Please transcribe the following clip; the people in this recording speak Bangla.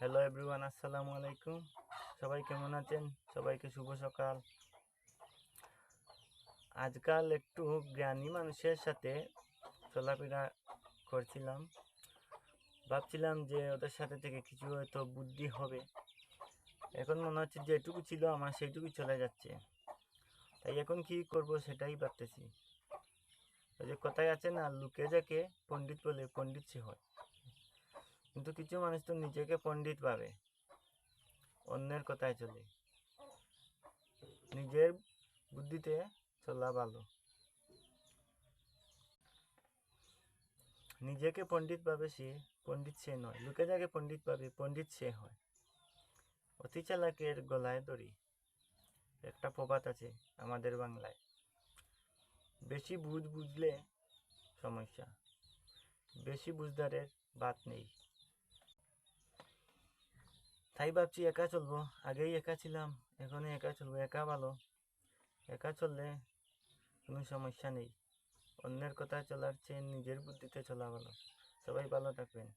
হ্যালো এভরিওয়ান, আসসালামু আলাইকুম। সবাই কেমন আছেন? সবাইকে শুভ সকাল। আজকাল একটু জ্ঞানী মানুষের সাথে চলাফেরা করছিলাম, ভাবছিলাম যে ওদের সাথে থেকে কিছু হয়তো বুদ্ধি হবে। এখন মনে হচ্ছে যেটুকু ছিল আমার সেইটুকু চলে যাচ্ছে, তাই এখন কি করব সেটাই ভাবতেছি। ওই যে কথায় আছে না, লোকে যাকে পণ্ডিত বলে পণ্ডিত সে হয়। কিন্তু কিছু মানুষ তো নিজেকে পণ্ডিত ভাবে, অন্যের কথায় চলে। নিজের বুদ্ধিতে চলা ভালো। নিজেকে পণ্ডিত ভাবে সে পণ্ডিত সে নয়, লোকে যাকে পণ্ডিত ভাবে পণ্ডিত সে হয়। অতি চালাকের গলায় দড়ি, একটা প্রবাদ আছে আমাদের বাংলায়। বেশি বুঝলে সমস্যা, বেশি বুঝদারের বাত নেই। তাই ভাবছি একা চলবো। আগেই একা ছিলাম, এখন একা চলবো। একা ভালো, একা চললে কোনো সমস্যা নেই। অন্যের কথায় চলার চেয়ে নিজের বুদ্ধিতে চলা ভালো। সবাই ভালো থাকবেন।